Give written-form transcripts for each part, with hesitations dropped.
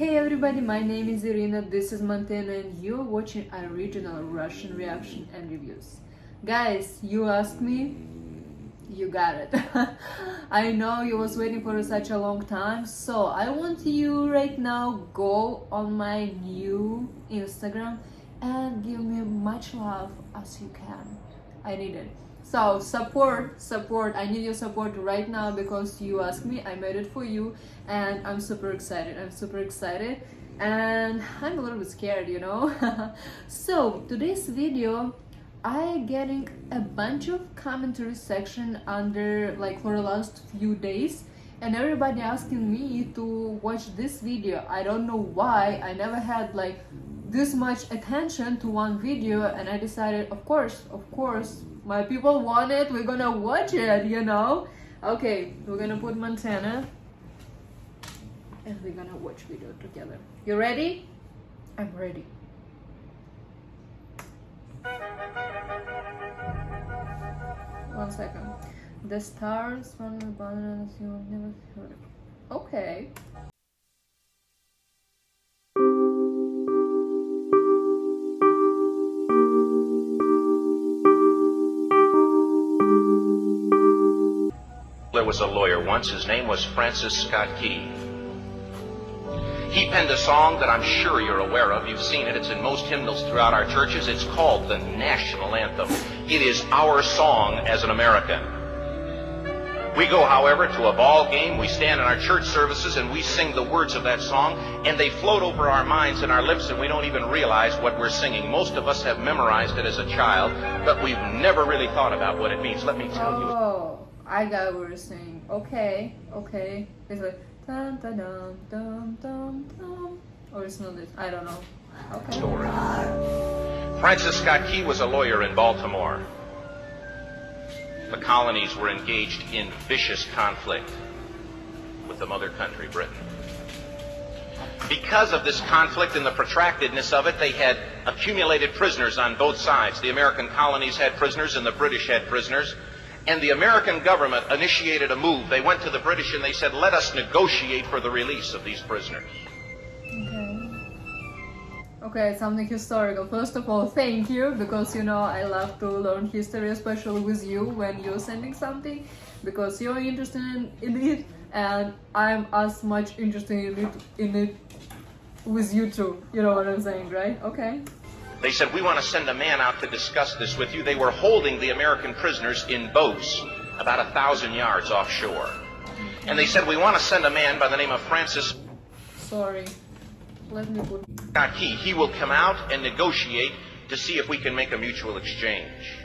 Hey everybody, my name is Irina, this is Montana, and you're watching original Russian reaction and reviews. Guys, you asked me, you got it. I know you was waiting for such a long time, so I want you right now go on my new Instagram and give me much love as you can. I need it. So support, I need your support right now because you asked me, I made it for you, and I'm super excited, and I'm a little bit scared, you know. So today's video, I getting a bunch of commentary section under like for the last few days, and everybody asking me to watch this video. I don't know why. I never had like this much attention to one video, and I decided, of course, my people want it, we're gonna watch it, you know. Okay, we're gonna put Montana and we're gonna watch video together. You ready? I'm ready. One second. The stars from the bananas you have never heard. Okay. There was a lawyer once, his name was Francis Scott Key. He penned a song that I'm sure you're aware of. You've seen it. It's in most hymnals throughout our churches. It's called the National Anthem. It is our song as an American. We go, however, to a ball game. We stand in our church services and we sing the words of that song, and they float over our minds and our lips, and we don't even realize what we're singing. Most of us have memorized it as a child, but we've never really thought about what it means. Let me tell you. Oh, I got what you're saying. Okay. It's like dum dum dum dum dum dum. Or it's not this. I don't know. Okay. Story. Francis Scott Key was a lawyer in Baltimore. The colonies were engaged in vicious conflict with the mother country, Britain. Because of this conflict and the protractedness of it, they had accumulated prisoners on both sides. The American colonies had prisoners and the British had prisoners. And the American government initiated a move. They went to the British and they said, let us negotiate for the release of these prisoners. Okay, something historical. First of all, thank you, because you know I love to learn history, especially with you when you're sending something, because you're interested in it, and I'm as much interested in it with you too. You know what I'm saying, right? Okay. They said, we want to send a man out to discuss this with you. They were holding the American prisoners in boats about 1,000 yards offshore. And they said, we want to send a man by the name of Francis. Sorry. Let me put Scott Key. He will come out and negotiate to see if we can make a mutual exchange.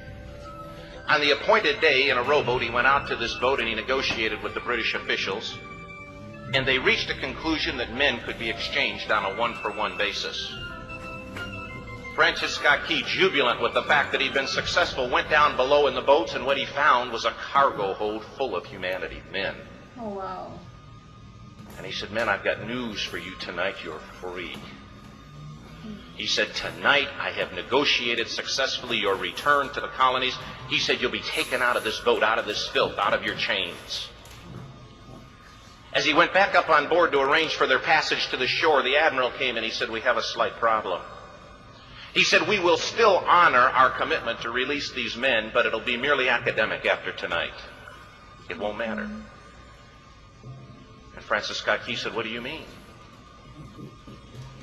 On the appointed day in a rowboat, he went out to this boat and he negotiated with the British officials. And they reached a conclusion that men could be exchanged on a one-for-one basis. Francis Scott Key, jubilant with the fact that he'd been successful, went down below in the boats, and what he found was a cargo hold full of humanity, men. Oh, wow. And he said, men, I've got news for you tonight. You're free. He said, tonight I have negotiated successfully your return to the colonies. He said, you'll be taken out of this boat, out of this filth, out of your chains. As he went back up on board to arrange for their passage to the shore, the admiral came and he said, we have a slight problem. He said, we will still honor our commitment to release these men, but it'll be merely academic after tonight. It won't matter. And Francis Scott Key said, what do you mean?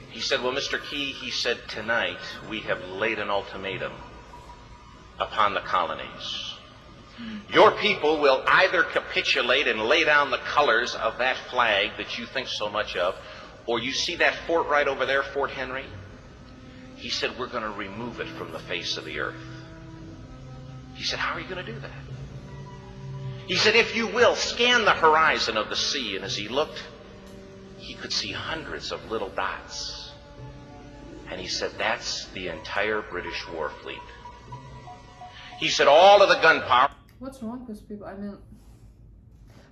He said, well, Mr. Key, he said, tonight we have laid an ultimatum upon the colonies. Your people will either capitulate and lay down the colors of that flag that you think so much of, or you see that fort right over there, Fort Henry? He said, we're going to remove it from the face of the earth. He said, how are you going to do that? He said, if you will, scan the horizon of the sea. And as he looked, he could see hundreds of little dots. And he said, that's the entire British war fleet. He said, all of the gunpowder. What's wrong with people? I mean,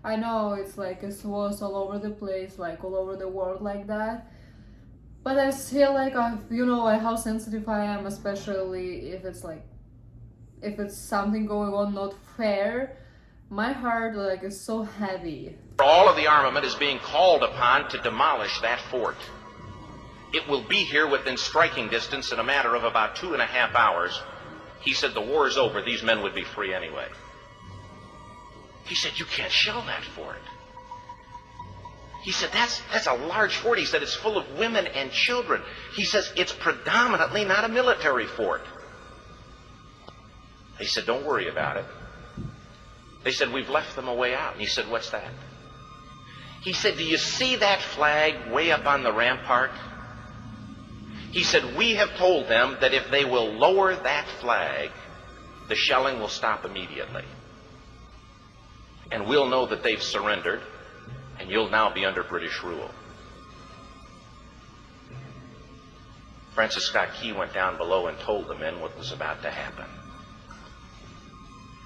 I know it's like it's wars all over the place, like all over the world like that. But I feel like you know how sensitive I am, especially if it's something going on not fair. My heart is so heavy. All of the armament is being called upon to demolish that fort. It will be here within striking distance in a matter of about 2.5 hours. He said the war is over. These men would be free anyway. He said, you can't shell that fort. He said, that's a large fort. He said, it's full of women and children. He says, it's predominantly not a military fort. He said, don't worry about it. They said, we've left them a way out. And he said, what's that? He said, do you see that flag way up on the rampart? He said, we have told them that if they will lower that flag, the shelling will stop immediately. And we'll know that they've surrendered, and you'll now be under British rule. Francis Scott Key went down below and told the men what was about to happen.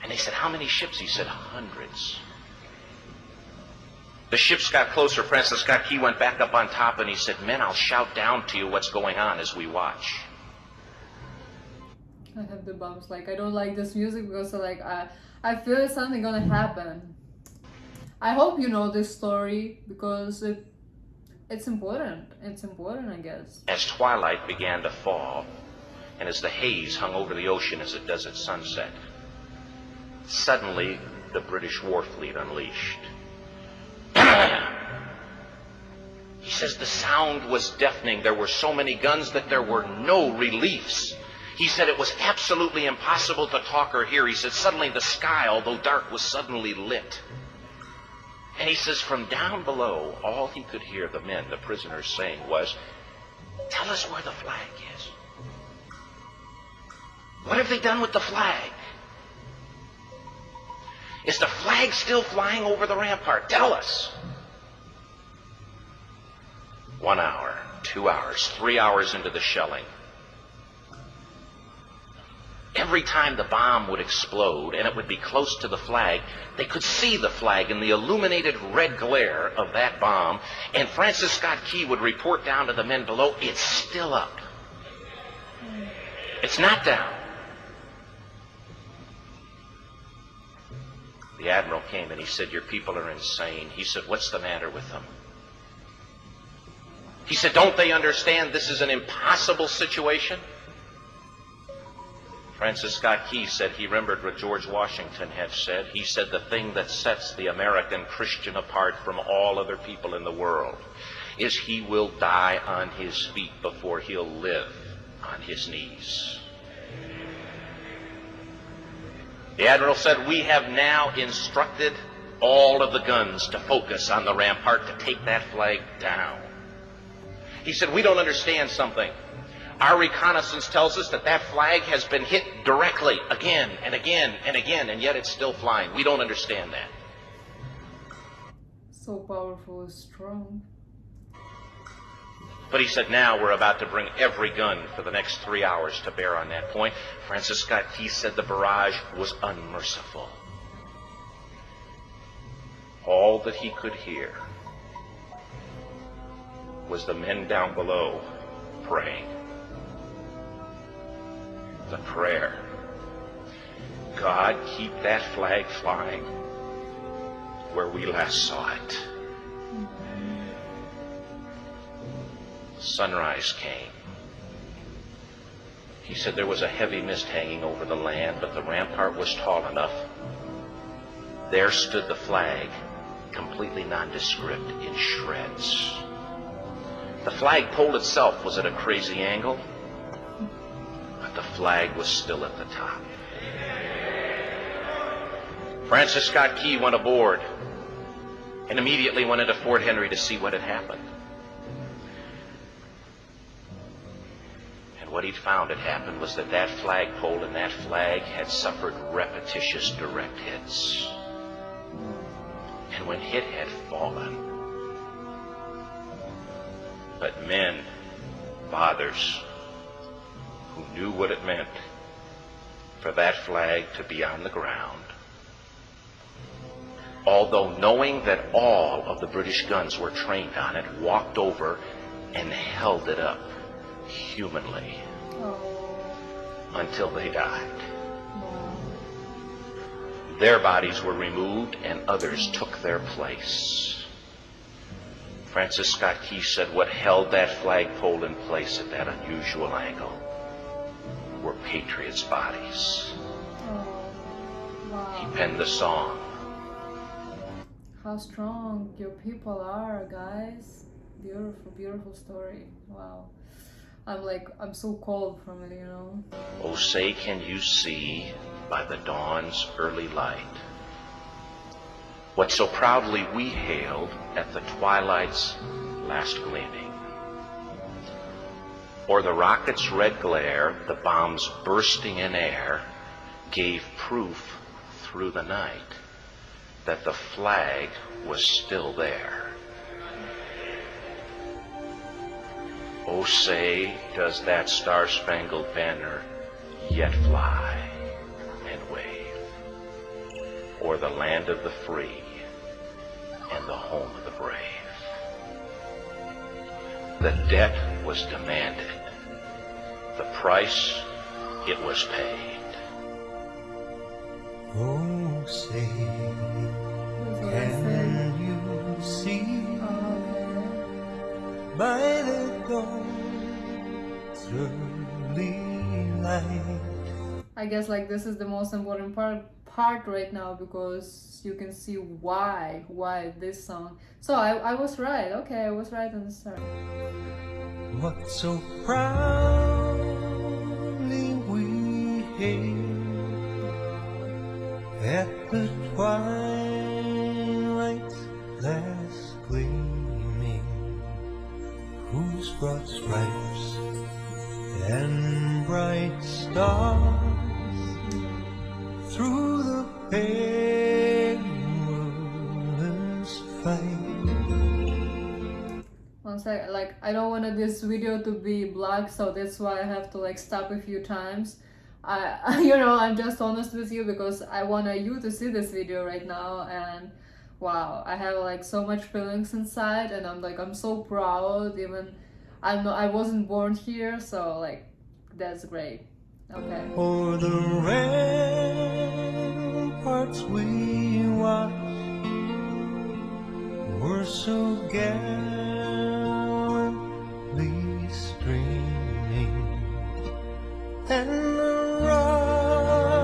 And they said, how many ships? He said, hundreds. The ships got closer. Francis Scott Key went back up on top and he said, men, I'll shout down to you what's going on as we watch. I have the bumps. Like, I don't like this music because I feel something gonna happen. I hope you know this story because it's important. It's important, I guess. As twilight began to fall and as the haze hung over the ocean as it does at sunset, suddenly the British war fleet unleashed. He says the sound was deafening. There were so many guns that there were no reliefs. He said it was absolutely impossible to talk or hear. He said suddenly the sky, although dark, was suddenly lit. And he says from down below, all he could hear the men, the prisoners, saying was, tell us where the flag is. What have they done with the flag? Is the flag still flying over the rampart? Tell us. 1 hour, 2 hours, 3 hours into the shelling. Every time the bomb would explode and it would be close to the flag, they could see the flag in the illuminated red glare of that bomb, and Francis Scott Key would report down to the men below, it's still up. It's not down. The admiral came and he said, your people are insane. He said, what's the matter with them? He said, don't they understand this is an impossible situation? Francis Scott Key said he remembered what George Washington had said. He said the thing that sets the American Christian apart from all other people in the world is he will die on his feet before he'll live on his knees. The admiral said, we have now instructed all of the guns to focus on the rampart to take that flag down. He said, we don't understand something. Our reconnaissance tells us that that flag has been hit directly again and again and again, and yet it's still flying. We don't understand that. So powerful and strong. But he said, now we're about to bring every gun for the next 3 hours to bear on that point. Francis Scott Key said the barrage was unmerciful. All that he could hear was the men down below praying. The prayer, God, keep that flag flying where we last saw it. Sunrise came. He said there was a heavy mist hanging over the land, but the rampart was tall enough. There stood the flag, completely nondescript, in shreds. The flagpole itself was at a crazy angle, but the flag was still at the top. Francis Scott Key went aboard and immediately went into Fort Henry to see what had happened. And what he'd found had happened was that that flagpole and that flag had suffered repetitious direct hits. And when it had fallen, but men, fathers, who knew what it meant for that flag to be on the ground, although knowing that all of the British guns were trained on it, walked over and held it up humanly until they died. Their bodies were removed and others took their place. Francis Scott Key said what held that flagpole in place at that unusual angle were patriots' bodies. Oh, wow. He penned the song. How strong your people are, guys. Beautiful, beautiful story. Wow. I'm so cold from it, you know. Oh, say can you see by the dawn's early light what so proudly we hailed at the twilight's last gleaming? Or the rocket's red glare, the bombs bursting in air, gave proof through the night that the flag was still there. Oh, say, does that star-spangled banner yet fly and wave o'er the land of the free and the home of the brave? The debt was demanded. The price, it was paid. Oh, say, can you see by the dawn's early light? I guess like this is the most important part right now, because you can see why this song. So I was right. Okay, I was right on the start. What so proudly we hailed at the twilight's last gleaming, whose broad stripes and bright stars through the perilous fight. One sec, like I don't want this video to be black, so that's why I have to like stop a few times. You know, I'm just honest with you because I want you to see this video right now, and wow, I have like so much feelings inside, and I'm so proud. Even I wasn't born here, so like that's great. Okay. O'er the ramparts we watched were so gallantly streaming, and the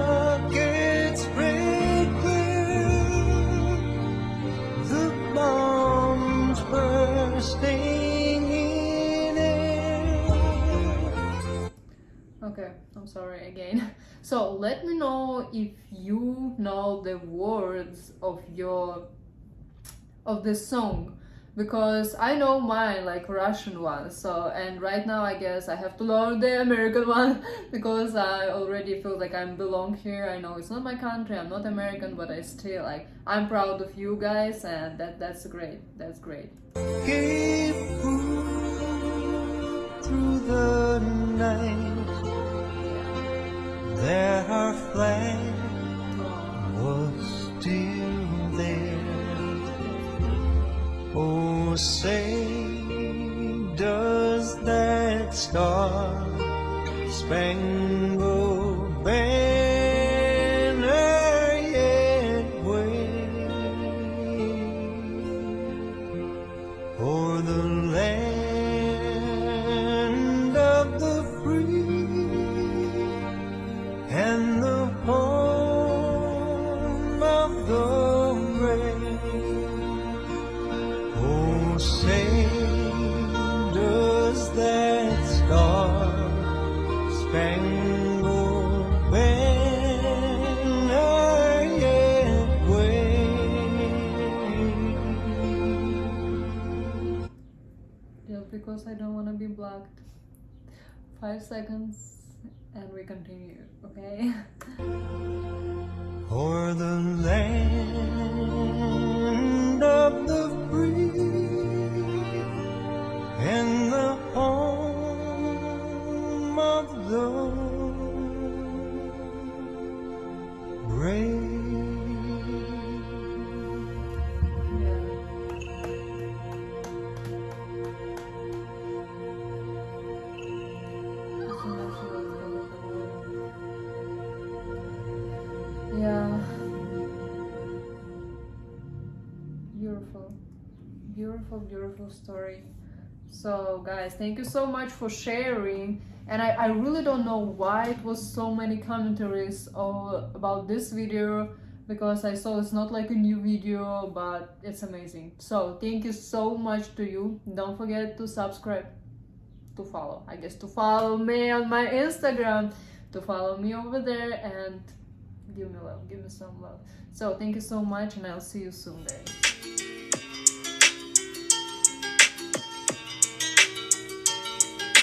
rockets break clear, the bombs bursting in air. Okay, I'm sorry again. So let me know if you know the words of this song, because I know mine, like Russian one. So, and right now I guess I have to learn the American one because I already feel like I belong here. I know it's not my country, I'm not American, but I still I'm proud of you guys, and that's great. That's great. Gave proof through the night that our flag was still there. Oh, say, does that star-spangled banner yet wave o'er the land of the free and the home of the brave? Oh, say, does that star-spangled banner yet wave? Just because I don't want to be blocked. 5 seconds and we continue, okay? O'er the land of the free and the home of the brave. Yeah. Beautiful. Beautiful, beautiful story. So guys, thank you so much for sharing. And I really don't know why it was so many commentaries all about this video, because I saw it's not like a new video, but it's amazing. So thank you so much to you. Don't forget to subscribe, to follow, I guess, to follow me on my Instagram, to follow me over there, and give me love, give me some love. So thank you so much, and I'll see you soon there.